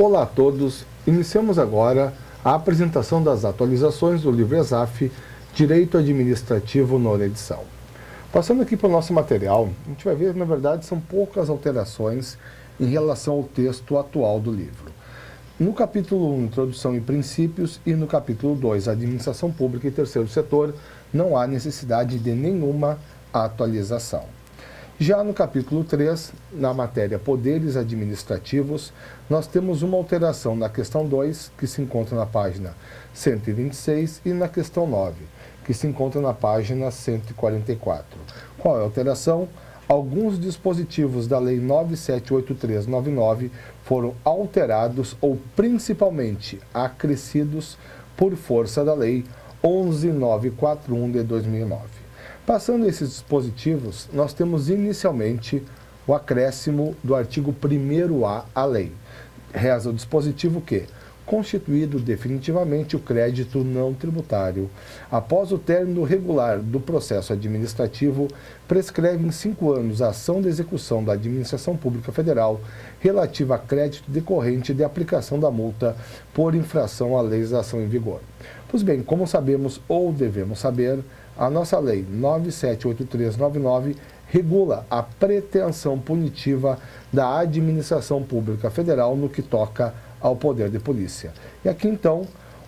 Olá a todos, iniciamos agora a apresentação das atualizações do livro ESAF, Direito Administrativo, nona edição. Passando aqui para o nosso material, a gente vai ver que na verdade são poucas alterações em relação ao texto atual do livro. No capítulo 1, Introdução e Princípios, e no capítulo 2, Administração Pública e Terceiro Setor, não há necessidade de nenhuma atualização. Já no capítulo 3, na matéria Poderes Administrativos, nós temos uma alteração na questão 2, que se encontra na página 126, e na questão 9, que se encontra na página 144. Qual é a alteração? Alguns dispositivos da Lei 9783/99 foram alterados ou principalmente acrescidos por força da Lei 11941 de 2009. Passando esses dispositivos, nós temos inicialmente o acréscimo do artigo 1º-A à lei. Reza o dispositivo que, constituído definitivamente o crédito não tributário, após o término regular do processo administrativo, prescreve em 5 anos a ação de execução da Administração Pública Federal relativa a crédito decorrente de aplicação da multa por infração à legislação em vigor. Pois bem, como sabemos ou devemos saber, a nossa Lei 9783/99 regula a pretensão punitiva da Administração Pública Federal no que toca ao poder de polícia. E aqui, então,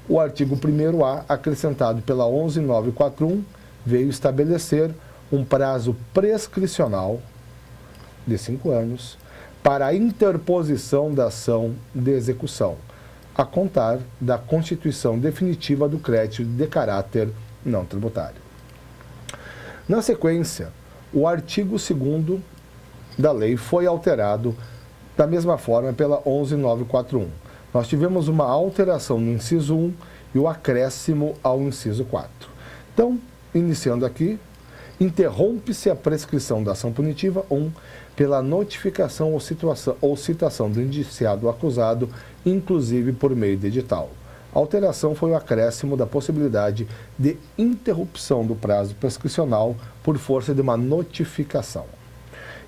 o artigo 1º-A, acrescentado pela 11941, veio estabelecer um prazo prescricional de 5 anos para a interposição da ação de execução, a contar da constituição definitiva do crédito de caráter não tributário. Na sequência, o artigo 2º da lei foi alterado da mesma forma pela 11941. Nós tivemos uma alteração no inciso 1 e o acréscimo ao inciso 4. Então, iniciando aqui, interrompe-se a prescrição da ação punitiva 1 pela notificação ou citação do indiciado ou acusado, inclusive por meio de edital. A alteração foi o acréscimo da possibilidade de interrupção do prazo prescricional por força de uma notificação.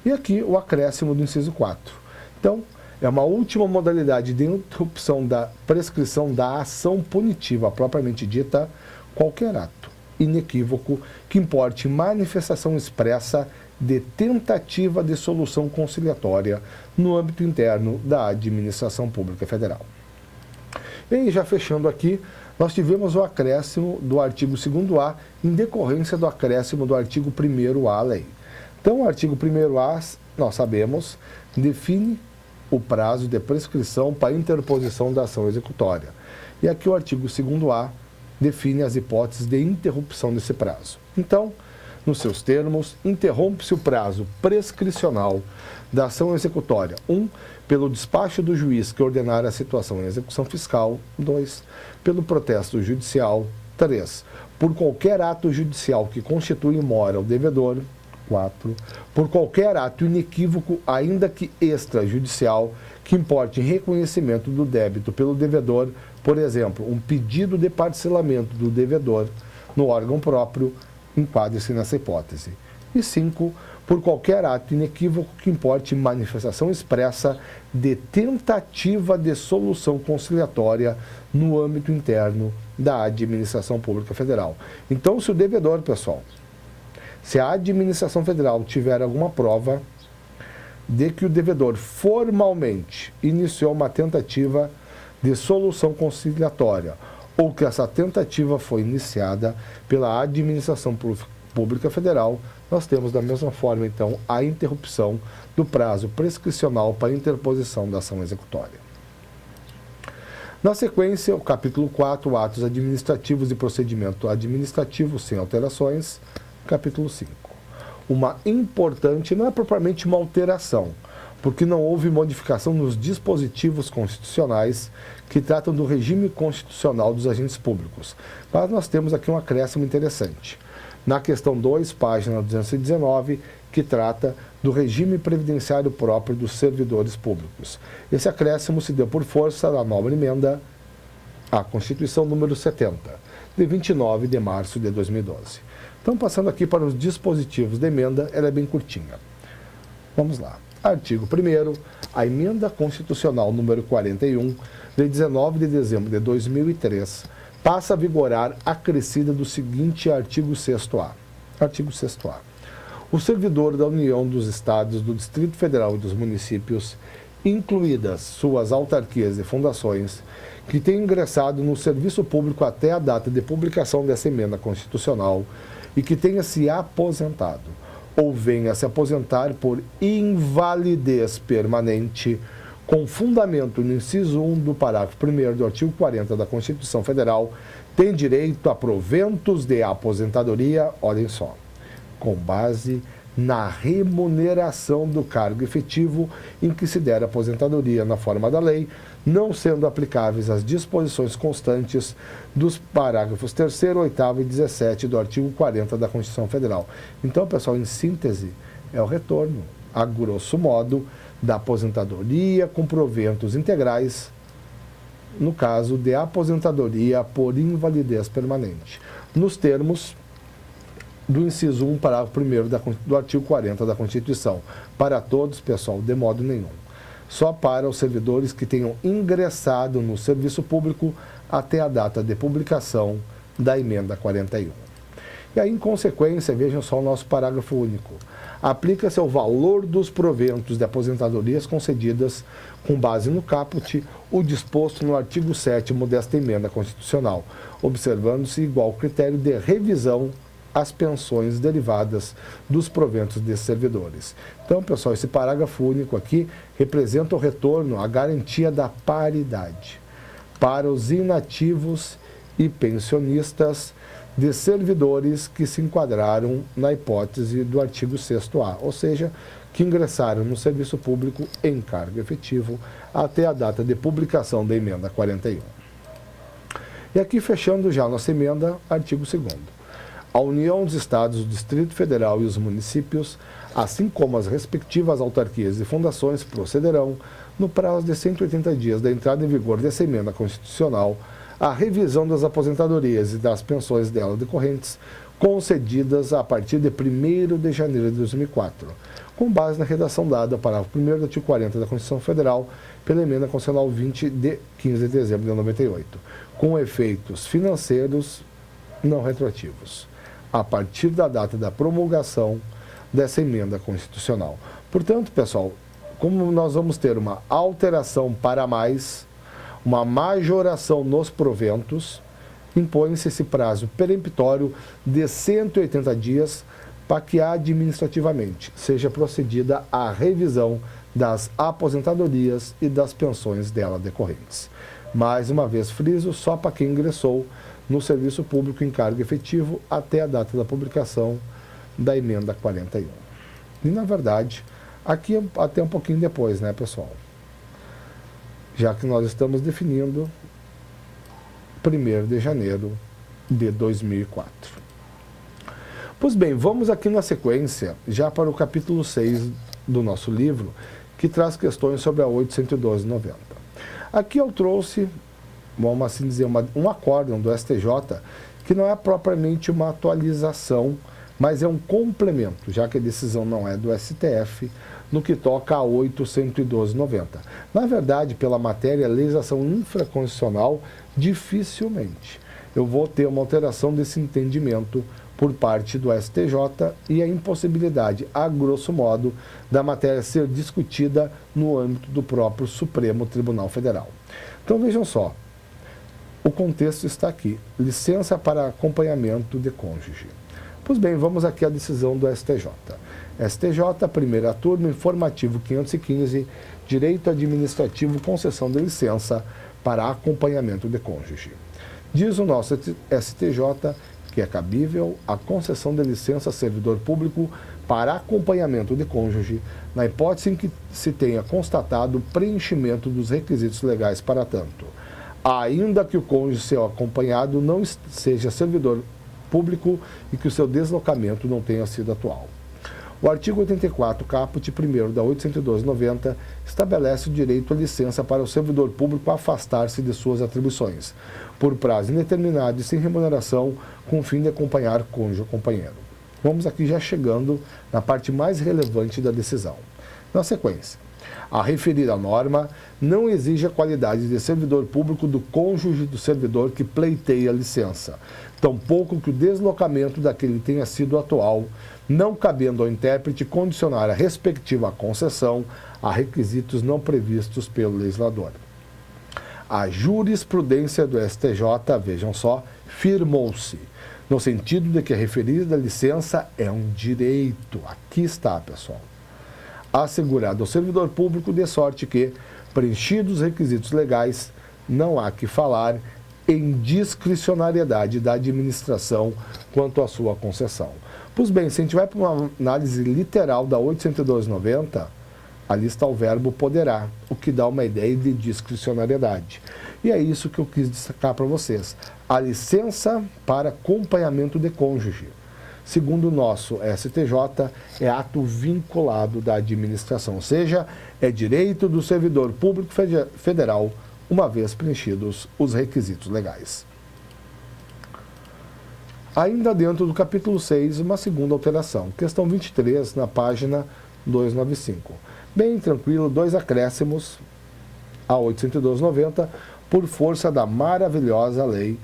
E aqui o acréscimo do inciso 4. Então, é uma última modalidade de interrupção da prescrição da ação punitiva propriamente dita, qualquer ato inequívoco que importe manifestação expressa de tentativa de solução conciliatória no âmbito interno da Administração Pública Federal. E aí, já fechando aqui, nós tivemos o acréscimo do artigo 2º-A em decorrência do acréscimo do artigo 1º-A à lei. Então, o artigo 1º-A, nós sabemos, define o prazo de prescrição para interposição da ação executória. E aqui o artigo 2º-A define as hipóteses de interrupção desse prazo. Então, nos seus termos, interrompe-se o prazo prescricional da ação executória. 1. Pelo despacho do juiz que ordenar a situação em execução fiscal. 2. Pelo protesto judicial. 3. Por qualquer ato judicial que constitui mora ao devedor. 4. Por qualquer ato inequívoco, ainda que extrajudicial, que importe em reconhecimento do débito pelo devedor, por exemplo, um pedido de parcelamento do devedor no órgão próprio, enquadre-se nessa hipótese. E 5. Por qualquer ato inequívoco que importe manifestação expressa de tentativa de solução conciliatória no âmbito interno da Administração Pública Federal. Então, se o devedor, pessoal, se a Administração Federal tiver alguma prova de que o devedor formalmente iniciou uma tentativa de solução conciliatória ou que essa tentativa foi iniciada pela Administração Pública Federal, nós temos da mesma forma, então, a interrupção do prazo prescricional para interposição da ação executória. Na sequência, o capítulo 4, atos administrativos e procedimento administrativo sem alterações, capítulo 5. Uma importante, não é propriamente uma alteração, porque não houve modificação nos dispositivos constitucionais que tratam do regime constitucional dos agentes públicos. Mas nós temos aqui um acréscimo interessante. Na questão 2, página 219, que trata do regime previdenciário próprio dos servidores públicos. Esse acréscimo se deu por força da nova emenda à Constituição número 70, de 29 de março de 2012. Então, passando aqui para os dispositivos da emenda, ela é bem curtinha. Vamos lá. Artigo 1º, a emenda constitucional número 41, de 19 de dezembro de 2003, passa a vigorar acrescida do seguinte artigo 6º-A. Artigo 6º-A. O servidor da União dos Estados, do Distrito Federal e dos municípios, incluídas suas autarquias e fundações, que tenham ingressado no serviço público até a data de publicação dessa emenda constitucional e que tenha se aposentado ou venha a se aposentar por invalidez permanente, com fundamento no inciso 1 do parágrafo 1º do artigo 40 da Constituição Federal, tem direito a proventos de aposentadoria, olhem só, com base na remuneração do cargo efetivo em que se der aposentadoria na forma da lei, não sendo aplicáveis as disposições constantes dos parágrafos 3º, 8º e 17 do artigo 40 da Constituição Federal. Então, pessoal, em síntese, é o retorno, a grosso modo, da aposentadoria com proventos integrais, no caso de aposentadoria por invalidez permanente, nos termos do inciso 1, parágrafo 1º do artigo 40 da Constituição. Para todos, pessoal, de modo nenhum. Só para os servidores que tenham ingressado no serviço público até a data de publicação da emenda 41. E aí, em consequência, vejam só o nosso parágrafo único. Aplica-se ao valor dos proventos de aposentadorias concedidas com base no caput o disposto no artigo 7º desta emenda constitucional, observando-se igual critério de revisão as pensões derivadas dos proventos desses servidores. Então, pessoal, esse parágrafo único aqui representa o retorno à garantia da paridade para os inativos e pensionistas de servidores que se enquadraram na hipótese do artigo 6º-A, ou seja, que ingressaram no serviço público em cargo efetivo até a data de publicação da emenda 41. E aqui, fechando já a nossa emenda, artigo 2º. A União dos Estados, o Distrito Federal e os municípios, assim como as respectivas autarquias e fundações, procederão, no prazo de 180 dias da entrada em vigor dessa emenda constitucional, à revisão das aposentadorias e das pensões dela decorrentes, concedidas a partir de 1º de janeiro de 2004, com base na redação dada ao parágrafo 1º do artigo 40 da Constituição Federal, pela emenda constitucional 20 de 15 de dezembro de 98, com efeitos financeiros não retroativos, a partir da data da promulgação dessa emenda constitucional. Portanto, pessoal, como nós vamos ter uma alteração para mais, uma majoração nos proventos, impõe-se esse prazo peremptório de 180 dias para que administrativamente seja procedida a revisão das aposentadorias e das pensões dela decorrentes. Mais uma vez, friso, só para quem ingressou no serviço público em cargo efetivo até a data da publicação da emenda 41. E, na verdade, aqui até um pouquinho depois, né, pessoal? Já que nós estamos definindo 1º de janeiro de 2004. Pois bem, vamos aqui na sequência, já para o capítulo 6 do nosso livro, que traz questões sobre a 812/90. Aqui eu trouxe, vamos assim dizer, um acórdão do STJ, que não é propriamente uma atualização, mas é um complemento, já que a decisão não é do STF, no que toca a 812/90. Na verdade, pela matéria, legislação infraconstitucional, dificilmente eu vou ter uma alteração desse entendimento por parte do STJ e a impossibilidade, a grosso modo, da matéria ser discutida no âmbito do próprio Supremo Tribunal Federal. Então, vejam só, o contexto está aqui, licença para acompanhamento de cônjuge. Pois bem, vamos aqui à decisão do STJ. STJ, primeira turma, informativo 515, direito administrativo, concessão de licença para acompanhamento de cônjuge. Diz o nosso STJ que é cabível a concessão de licença a servidor público para acompanhamento de cônjuge, na hipótese em que se tenha constatado o preenchimento dos requisitos legais para tanto, ainda que o cônjuge seu acompanhado não seja servidor público e que o seu deslocamento não tenha sido atual. O artigo 84, caput 1º da 812/90, estabelece o direito à licença para o servidor público afastar-se de suas atribuições, por prazo indeterminado e sem remuneração, com o fim de acompanhar cônjuge ou companheiro. Vamos aqui já chegando na parte mais relevante da decisão. Na sequência, a referida norma não exige a qualidade de servidor público do cônjuge do servidor que pleiteia a licença, tampouco que o deslocamento daquele tenha sido atual, não cabendo ao intérprete condicionar a respectiva concessão a requisitos não previstos pelo legislador. A jurisprudência do STJ, vejam só, firmou-se, no sentido de que a referida licença é um direito. Aqui está, pessoal. Assegurado ao servidor público, de sorte que, preenchidos os requisitos legais, não há que falar em discricionariedade da administração quanto à sua concessão. Pois bem, se a gente vai para uma análise literal da 802/90, ali está o verbo poderá, o que dá uma ideia de discricionariedade. E é isso que eu quis destacar para vocês. A licença para acompanhamento de cônjuge, segundo o nosso STJ, é ato vinculado da administração, ou seja, é direito do servidor público federal, uma vez preenchidos os requisitos legais. Ainda dentro do capítulo 6, uma segunda alteração. Questão 23, na página 295. Bem tranquilo, 2 acréscimos a 812/90 por força da maravilhosa Lei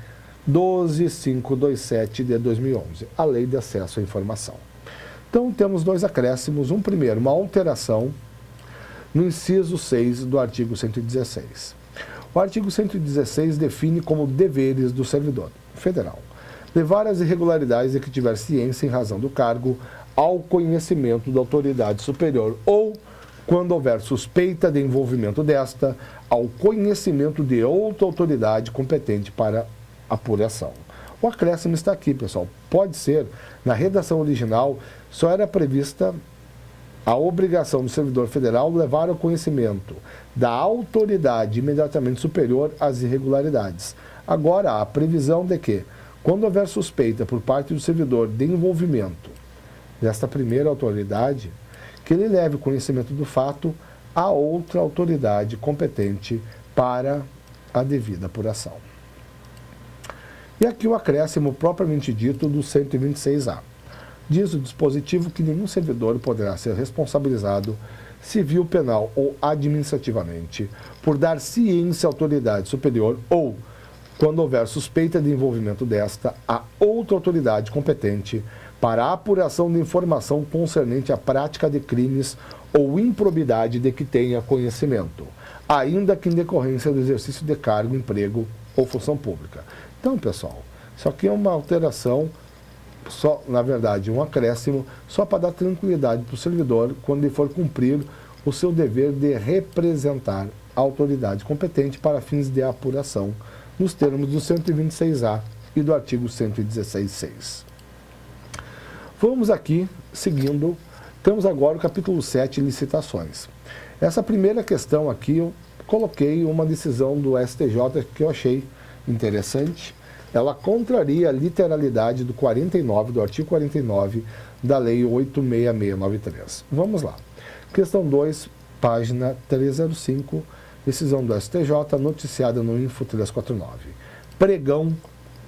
12.527 de 2011, a Lei de Acesso à Informação. Então, temos 2 acréscimos. Um primeiro, uma alteração no inciso 6 do artigo 116. O artigo 116 define como deveres do servidor federal levar as irregularidades de que tiver ciência em razão do cargo ao conhecimento da autoridade superior ou, quando houver suspeita de envolvimento desta, ao conhecimento de outra autoridade competente para apuração. O acréscimo está aqui, pessoal. Pode ser, na redação original, só era prevista a obrigação do servidor federal levar ao conhecimento da autoridade imediatamente superior às irregularidades. Agora, há a previsão de que, quando houver suspeita por parte do servidor de envolvimento desta primeira autoridade, que ele leve conhecimento do fato a outra autoridade competente para a devida apuração. E aqui o acréscimo propriamente dito do 126A. Diz o dispositivo que nenhum servidor poderá ser responsabilizado civil, penal ou administrativamente por dar ciência à autoridade superior ou, quando houver suspeita de envolvimento desta, a outra autoridade competente para a apuração de informação concernente à prática de crimes ou improbidade de que tenha conhecimento, ainda que em decorrência do exercício de cargo, emprego ou função pública. Então, pessoal, isso aqui é uma alteração, só, na verdade, um acréscimo, só para dar tranquilidade para o servidor quando ele for cumprir o seu dever de representar a autoridade competente para fins de apuração, nos termos do 126A e do artigo 116.6. Vamos aqui, seguindo, temos agora o capítulo 7, licitações. Essa primeira questão aqui, eu coloquei uma decisão do STJ que eu achei interessante. Ela contraria a literalidade do 49, do artigo 49 da Lei 86693. Vamos lá. Questão 2, página 305, decisão do STJ, noticiada no Info 349. Pregão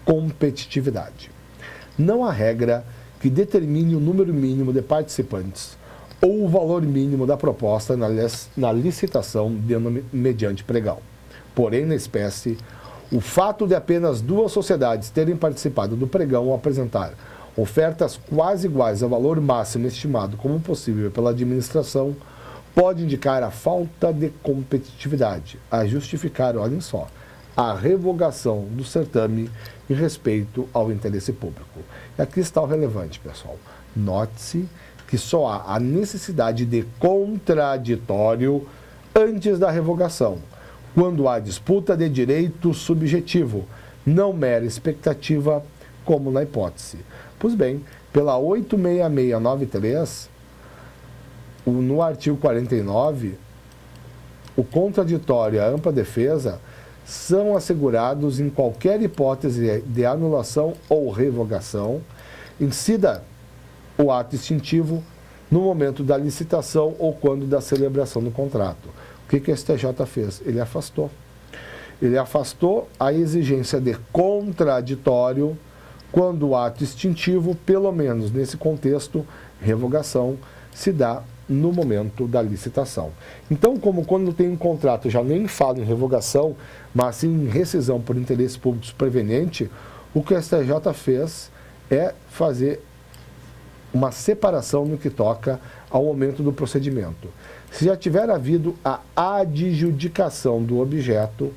competitividade. Não há regra que determine o número mínimo de participantes ou o valor mínimo da proposta na licitação mediante pregão. Porém, na espécie, o fato de apenas 2 sociedades terem participado do pregão ou apresentar ofertas quase iguais ao valor máximo estimado como possível pela administração pode indicar a falta de competitividade, a justificar, olhem só, a revogação do certame em respeito ao interesse público. E aqui está o relevante, pessoal. Note-se que só há a necessidade de contraditório antes da revogação, quando há disputa de direito subjetivo, não mera expectativa, como na hipótese. Pois bem, pela 86693, no artigo 49, o contraditório e a ampla defesa são assegurados em qualquer hipótese de anulação ou revogação, incida o ato extintivo no momento da licitação ou quando da celebração do contrato. O que o STJ fez? Ele afastou. Ele afastou a exigência de contraditório quando o ato extintivo, pelo menos nesse contexto, revogação, se dá no momento da licitação. Então, como quando tem um contrato, já nem fala em revogação, mas sim em rescisão por interesse público superveniente, o que o STJ fez é fazer uma separação no que toca ao momento do procedimento. Se já tiver havido a adjudicação do objeto,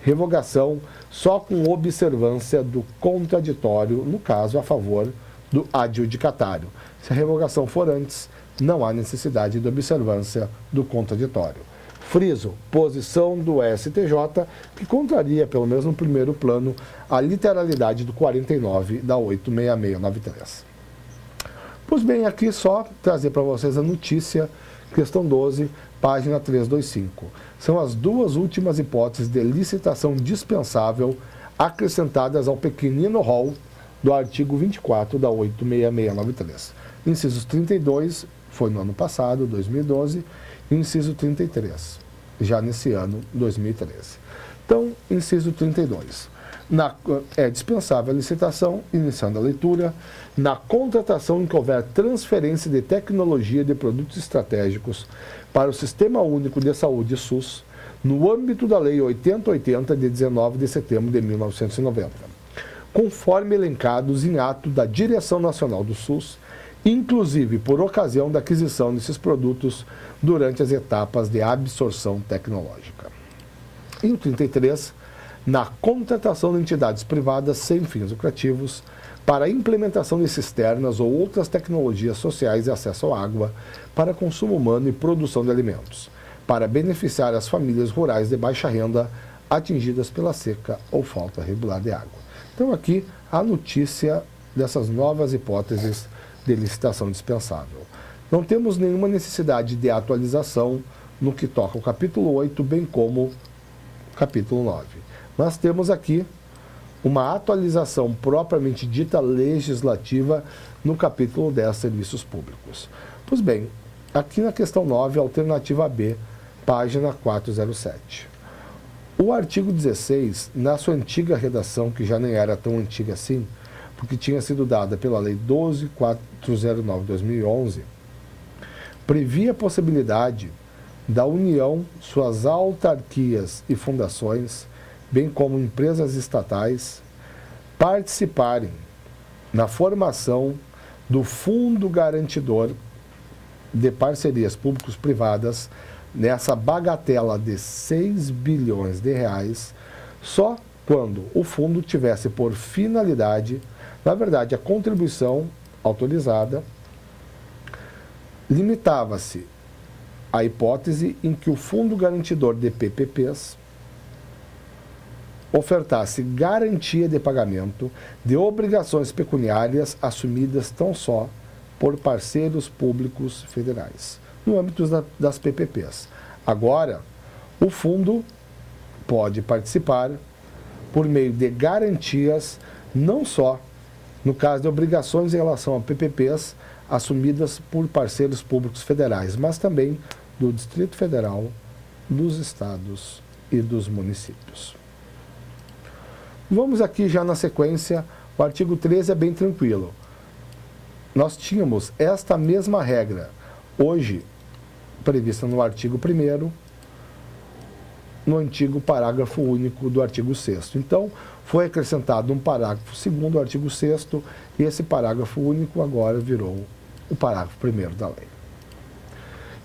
revogação só com observância do contraditório, no caso, a favor do adjudicatário. Se a revogação for antes, não há necessidade de observância do contraditório. Friso, posição do STJ, que contraria, pelo menos no primeiro plano, a literalidade do 49 da 86693. Pois bem, aqui só trazer para vocês a notícia, questão 12, página 325. São as duas últimas hipóteses de licitação dispensável acrescentadas ao pequenino rol do artigo 24 da 86693. Incisos 32, foi no ano passado, 2012, e inciso 33, já nesse ano, 2013. Então, inciso 32. É dispensável a licitação, iniciando a leitura, na contratação em que houver transferência de tecnologia de produtos estratégicos para o Sistema Único de Saúde SUS, no âmbito da Lei 8080, de 19 de setembro de 1990, conforme elencados em ato da Direção Nacional do SUS, inclusive por ocasião da aquisição desses produtos durante as etapas de absorção tecnológica. E o 33, na contratação de entidades privadas sem fins lucrativos para a implementação de cisternas ou outras tecnologias sociais de acesso à água para consumo humano e produção de alimentos, para beneficiar as famílias rurais de baixa renda atingidas pela seca ou falta regular de água. Então aqui a notícia dessas novas hipóteses de licitação dispensável. Não temos nenhuma necessidade de atualização no que toca ao capítulo 8, bem como capítulo 9. Nós temos aqui uma atualização propriamente dita legislativa no capítulo 10, Serviços Públicos. Pois bem, aqui na questão 9, alternativa B, página 407. O artigo 16, na sua antiga redação, que já nem era tão antiga assim, porque tinha sido dada pela Lei 12.409/2011, previa a possibilidade da União, suas autarquias e fundações, bem como empresas estatais, participarem na formação do Fundo Garantidor de Parcerias Públicos-Privadas, nessa bagatela de 6 bilhões de reais, só quando o fundo tivesse por finalidade, na verdade, a contribuição autorizada limitava-se à hipótese em que o Fundo Garantidor de PPPs ofertasse garantia de pagamento de obrigações pecuniárias assumidas tão só por parceiros públicos federais, no âmbito das PPPs. Agora, o fundo pode participar por meio de garantias, não só no caso de obrigações em relação a PPPs assumidas por parceiros públicos federais, mas também do Distrito Federal, dos estados e dos municípios. Vamos aqui já na sequência, o artigo 13 é bem tranquilo. Nós tínhamos esta mesma regra, hoje prevista no artigo 1º, no antigo parágrafo único do artigo 6º. Então, foi acrescentado um parágrafo 2º do artigo 6º, e esse parágrafo único agora virou o parágrafo 1º da lei.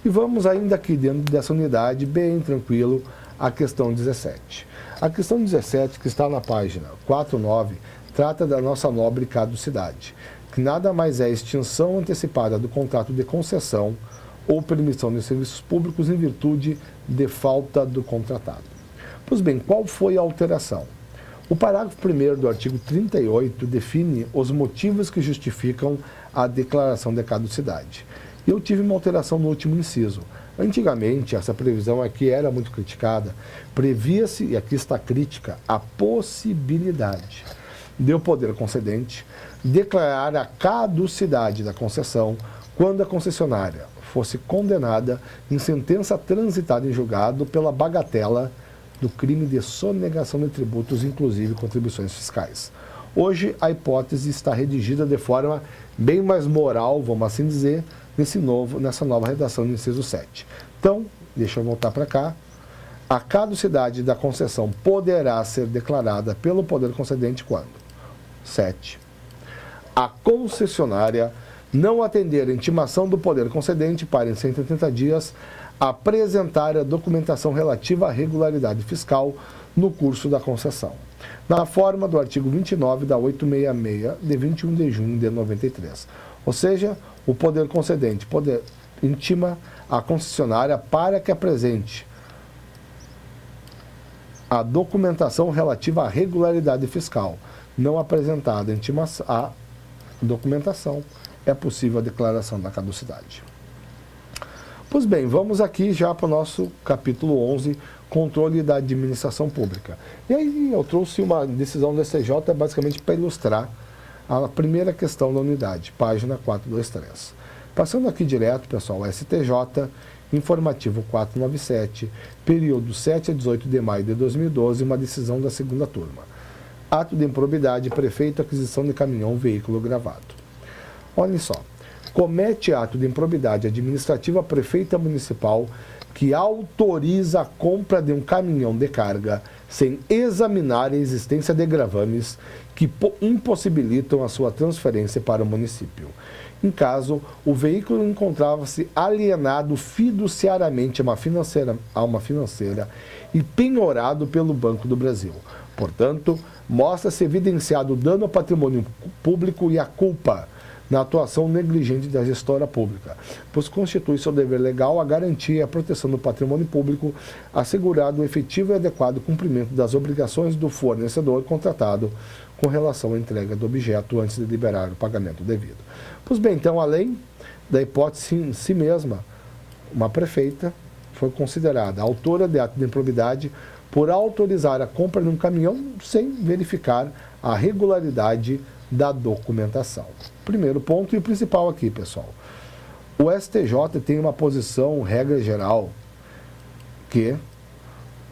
E vamos ainda aqui dentro dessa unidade, bem tranquilo, a questão 17. A questão 17, que está na página 49, trata da nossa nobre caducidade, que nada mais é a extinção antecipada do contrato de concessão ou permissão de serviços públicos em virtude de falta do contratado. Pois bem, qual foi a alteração? O parágrafo 1º do artigo 38 define os motivos que justificam a declaração de caducidade. Eu tive uma alteração no último inciso. Antigamente, essa previsão aqui era muito criticada, previa-se, e aqui está a crítica, a possibilidade de o poder concedente declarar a caducidade da concessão quando a concessionária fosse condenada em sentença transitada em julgado pela bagatela do crime de sonegação de tributos, inclusive contribuições fiscais. Hoje, a hipótese está redigida de forma bem mais moral, vamos assim dizer, nessa nova redação do inciso 7. Então, deixa eu voltar para cá. A caducidade da concessão poderá ser declarada pelo poder concedente quando? 7. A concessionária não atender a intimação do poder concedente para, em 180 dias, apresentar a documentação relativa à regularidade fiscal no curso da concessão, na forma do artigo 29 da 866, de 21 de junho de 93. Ou seja, o poder concedente intima a concessionária para que apresente a documentação relativa à regularidade fiscal. Não apresentada a documentação, é possível a declaração da caducidade. Pois bem, vamos aqui já para o nosso capítulo 11, controle da administração pública. E aí eu trouxe uma decisão do STJ basicamente para ilustrar a primeira questão da unidade, página 423. Passando aqui direto, pessoal, STJ, informativo 497, período 7 a 18 de maio de 2012, uma decisão da segunda turma. Ato de improbidade, prefeito, aquisição de caminhão, veículo gravado. Olhem só. Comete ato de improbidade administrativa a prefeita municipal que autoriza a compra de um caminhão de carga sem examinar a existência de gravames que impossibilitam a sua transferência para o município. Em caso, o veículo encontrava-se alienado fiduciariamente a uma financeira e penhorado pelo Banco do Brasil. Portanto, mostra-se evidenciado o dano ao patrimônio público e a culpa na atuação negligente da gestora pública, pois constitui seu dever legal a garantia e a proteção do patrimônio público, assegurado o efetivo e adequado cumprimento das obrigações do fornecedor contratado com relação à entrega do objeto antes de liberar o pagamento devido. Pois bem, então, além da hipótese em si mesma, uma prefeita foi considerada autora de ato de improbidade por autorizar a compra de um caminhão sem verificar a regularidade da documentação. Primeiro ponto e o principal aqui, pessoal. O STJ tem uma posição, regra geral, que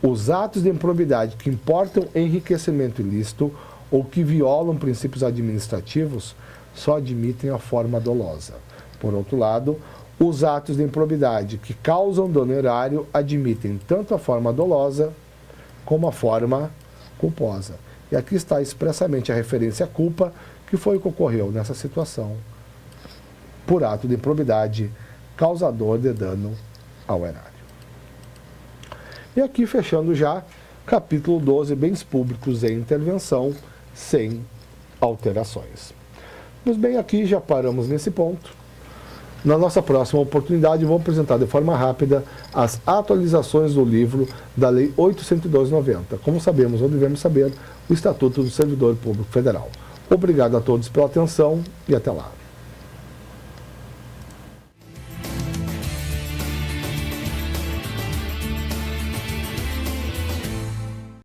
os atos de improbidade que importam enriquecimento ilícito ou que violam princípios administrativos só admitem a forma dolosa. Por outro lado, os atos de improbidade que causam dano erário admitem tanto a forma dolosa como a forma culposa. E aqui está expressamente a referência à culpa, que foi o que ocorreu nessa situação, por ato de improbidade causador de dano ao erário. E aqui, fechando já, capítulo 12, bens públicos em intervenção, sem alterações. Mas bem, aqui já paramos nesse ponto. Na nossa próxima oportunidade, vou apresentar de forma rápida as atualizações do livro da Lei 802/90. Como sabemos ou devemos saber, o Estatuto do Servidor Público Federal. Obrigado a todos pela atenção e até lá.